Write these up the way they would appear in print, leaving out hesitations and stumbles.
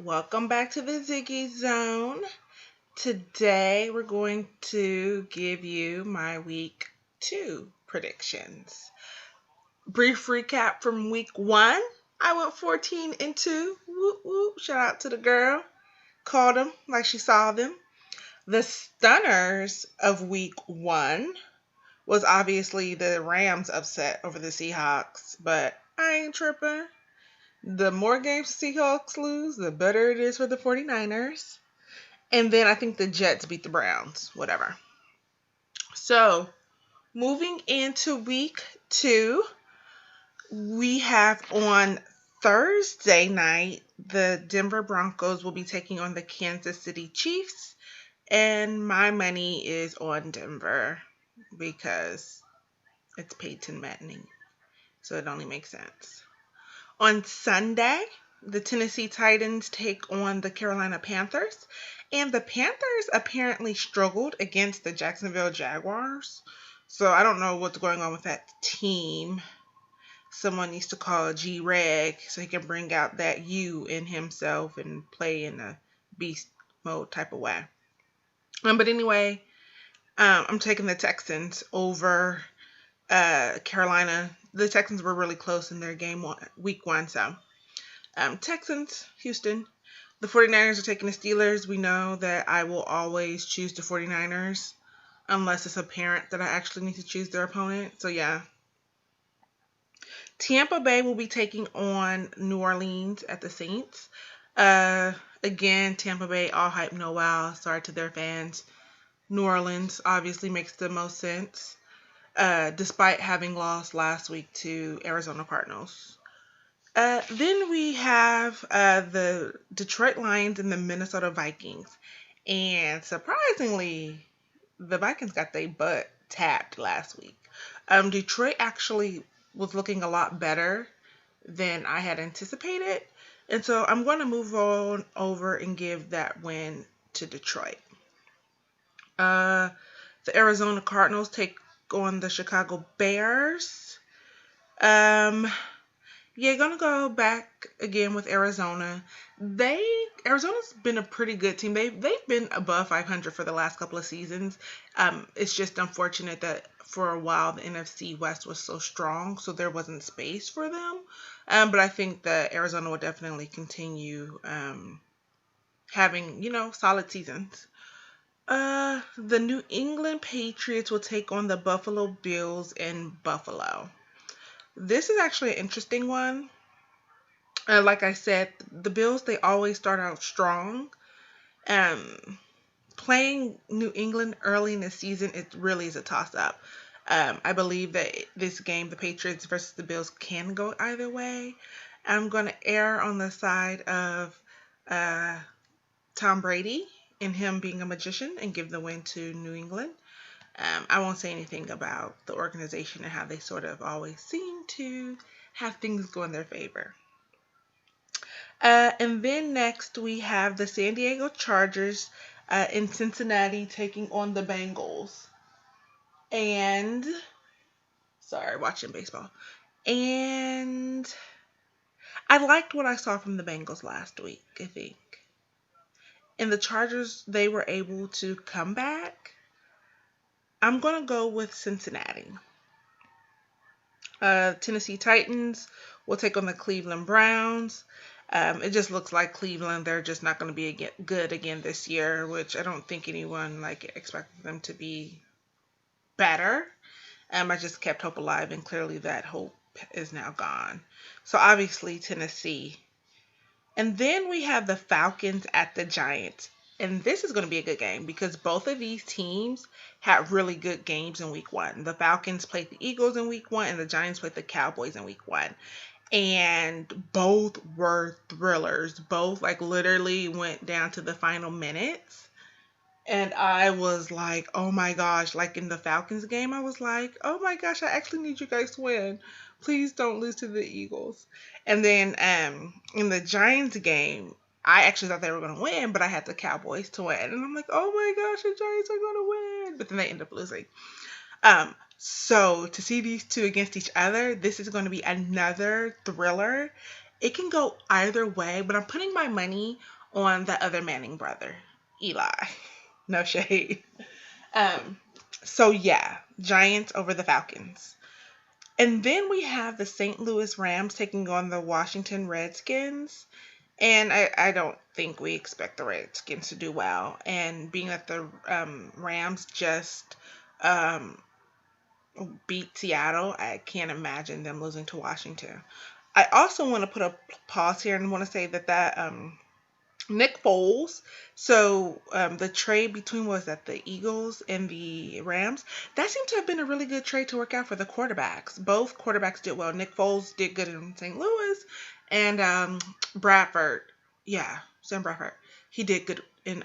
Welcome back to the Ziggy Zone. Today we're going to give you my week 2 predictions. Brief recap from week 1. I went 14-2. Whoop whoop. Shout out to the girl. Called them like she saw them. The stunners of week 1 was obviously the Rams upset over the Seahawks, but I ain't tripping. The more games the Seahawks lose, the better it is for the 49ers. And then I think the Jets beat the Browns, whatever. So, moving into week 2, we have on Thursday night, the Denver Broncos will be taking on the Kansas City Chiefs. And my money is on Denver because it's Peyton Manning. So it only makes sense. On Sunday, the Tennessee Titans take on the Carolina Panthers. And the Panthers apparently struggled against the Jacksonville Jaguars. So I don't know what's going on with that team. Someone needs to call a G-Reg so he can bring out that U in himself and play in a beast mode type of way. But anyway, I'm taking the Texans over Carolina. The Texans were really close in their week 1. So Texans, Houston. The 49ers are taking the Steelers. We know that I will always choose the 49ers unless it's apparent that I actually need to choose their opponent. So, yeah. Tampa Bay will be taking on New Orleans at the Saints. Again, Tampa Bay, all hype, no wow. Sorry to their fans. New Orleans obviously makes the most sense, despite having lost last week to Arizona Cardinals. Then we have the Detroit Lions and the Minnesota Vikings. And surprisingly, the Vikings got their butt tapped last week. Detroit actually was looking a lot better than I had anticipated. And so I'm going to move on over and give that win to Detroit. The Arizona Cardinals take on the Chicago Bears. Yeah, gonna go back again with Arizona. Arizona's been a pretty good team. They've been above 500 for the last couple of seasons. It's just unfortunate that for a while the NFC West was so strong, so there wasn't space for them. But I think that Arizona will definitely continue having solid seasons. The New England Patriots will take on the Buffalo Bills in Buffalo. This is actually an interesting one. Like I said, the Bills, they always start out strong. Playing New England early in the season, it really is a toss-up. I believe that this game, the Patriots versus the Bills, can go either way. I'm going to err on the side of Tom Brady and him being a magician and give the win to New England. I won't say anything about the organization and how they sort of always seem to have things go in their favor. And then next we have the San Diego Chargers in Cincinnati taking on the Bengals. And, sorry, watching baseball. And I liked what I saw from the Bengals last week, I think. And the Chargers, they were able to come back. I'm going to go with Cincinnati. Tennessee Titans will take on the Cleveland Browns. It just looks like Cleveland, they're just not going to be good again this year, which I don't think anyone expected them to be better. I just kept hope alive, and clearly that hope is now gone. So obviously Tennessee. And then we have the Falcons at the Giants. And this is going to be a good game because both of these teams had really good games in week 1. The Falcons played the Eagles in week 1 and the Giants played the Cowboys in week 1. And both were thrillers. Both literally went down to the final minutes. And I was like, oh my gosh, in the Falcons game, I was like, oh my gosh, I actually need you guys to win. Please don't lose to the Eagles. And then in the Giants game, I actually thought they were going to win, but I had the Cowboys to win. And I'm like, oh my gosh, the Giants are going to win. But then they end up losing. So to see these two against each other, this is going to be another thriller. it can go either way, but I'm putting my money on the other Manning brother, Eli. No shade. Um, so yeah, Giants over the Falcons. And then we have the St. Louis Rams taking on the Washington Redskins. And I don't think we expect the Redskins to do well. And being that the Rams just um, beat Seattle, I can't imagine them losing to Washington. I also want to put a pause here and want to say that Nick Foles, so the trade between was that the Eagles and the Rams, that seemed to have been a really good trade to work out for the quarterbacks. Both quarterbacks did well. Nick Foles did good in St. Louis, and Bradford, yeah, Sam Bradford, he did good in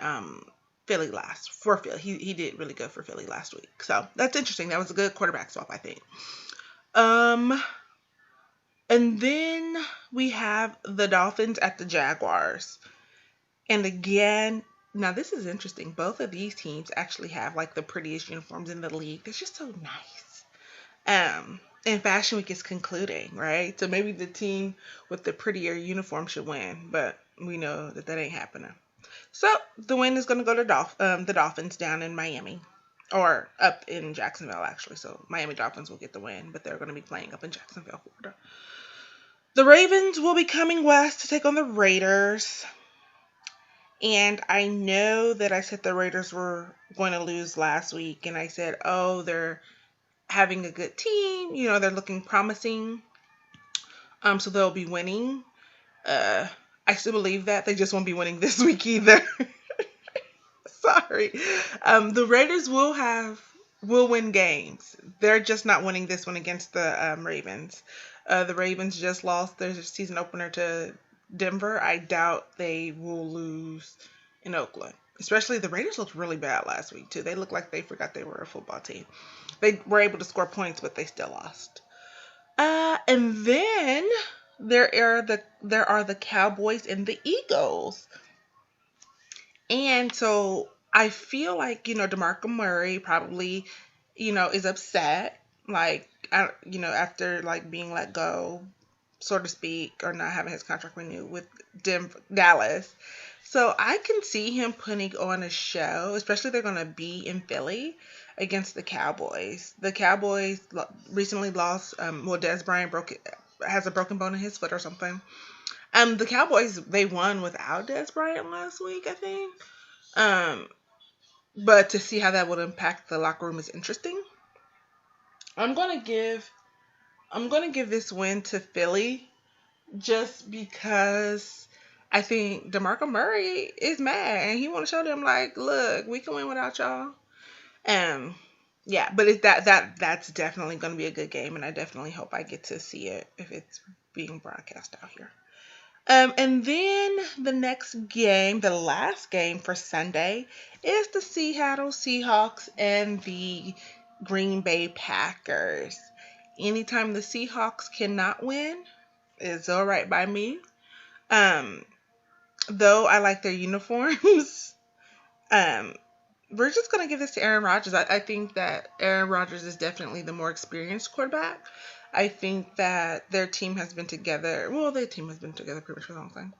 Philly for Philly. He did really good for Philly last week. So that's interesting. That was a good quarterback swap, I think. Um, and then we have the Dolphins at the Jaguars. And again, now this is interesting. Both of these teams actually have like the prettiest uniforms in the league. They're just so nice. And Fashion Week is concluding, right? So maybe the team with the prettier uniform should win, but we know that ain't happening. So the win is going to go to the Dolphins down in Miami, or up in Jacksonville actually. So Miami Dolphins will get the win, but they're going to be playing up in Jacksonville, Florida. The Ravens will be coming west to take on the Raiders. And I know that I said the Raiders were going to lose last week, and I said, oh, they're having a good team. You know, they're looking promising. So they'll be winning. I still believe that. They just won't be winning this week either. Sorry. The Raiders will win games. They're just not winning this one against the Ravens. The Ravens just lost their season opener to Denver. I doubt they will lose in Oakland. Especially the Raiders looked really bad last week too. They looked like they forgot they were a football team. They were able to score points, but they still lost. And then there are the Cowboys and the Eagles. And so I feel like, DeMarco Murray probably, is upset, like, after like being let go, so to speak, or not having his contract renewed with Dallas. So I can see him putting on a show, especially they're going to be in Philly against the Cowboys. The Cowboys recently lost, Dez Bryant has a broken bone in his foot or something. The Cowboys, they won without Dez Bryant last week, I think. But to see how that would impact the locker room is interesting. I'm gonna give this win to Philly just because I think DeMarco Murray is mad and he want to show them like, look, we can win without y'all. Yeah, but that's definitely going to be a good game, and I definitely hope I get to see it if it's being broadcast out here. And then the next game, the last game for Sunday, is the Seattle Seahawks and the Green Bay Packers. Anytime the Seahawks cannot win, it's all right by me. Though I like their uniforms, we're just going to give this to Aaron Rodgers. I think that Aaron Rodgers is definitely the more experienced quarterback. I think that their team has been together. Well, their team has been together pretty much for a long time.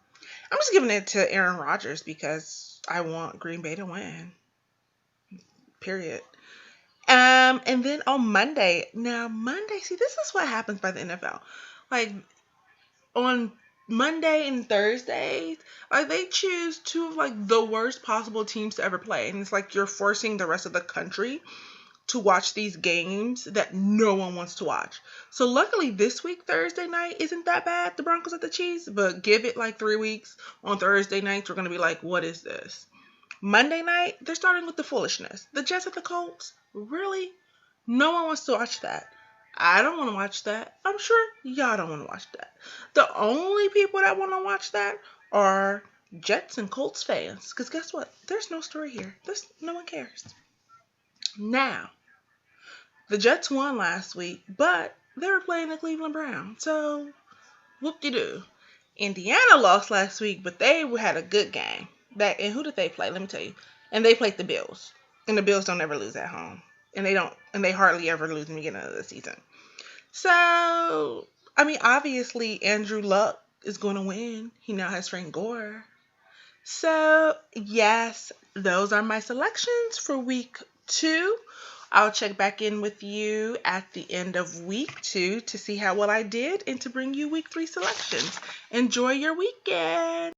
I'm just giving it to Aaron Rodgers because I want Green Bay to win. Period. And then on Monday. Now, Monday, see, this is what happens by the NFL. Like, on Monday and Thursdays, like, they choose two of, like, the worst possible teams to ever play. And it's like you're forcing the rest of the country to watch these games that no one wants to watch. So luckily this week, Thursday night, isn't that bad, the Broncos at the Chiefs, but give it like 3 weeks. On Thursday nights, we're going to be like, what is this? Monday night, they're starting with the foolishness. The Jets at the Colts? Really? No one wants to watch that. I don't want to watch that. I'm sure y'all don't want to watch that. The only people that want to watch that are Jets and Colts fans. Because guess what? There's no story here. No one cares. Now, the Jets won last week, but they were playing the Cleveland Browns. So, whoop-de-doo. Indiana lost last week, but they had a good game. And who did they play? Let me tell you. And they played the Bills. And the Bills don't ever lose at home. And they hardly ever lose in the beginning of the season. So, I mean, obviously, Andrew Luck is going to win. He now has Frank Gore. So, yes, those are my selections for week 2. I'll check back in with you at the end of week 2 to see how well I did and to bring you week 3 selections. Enjoy your weekend.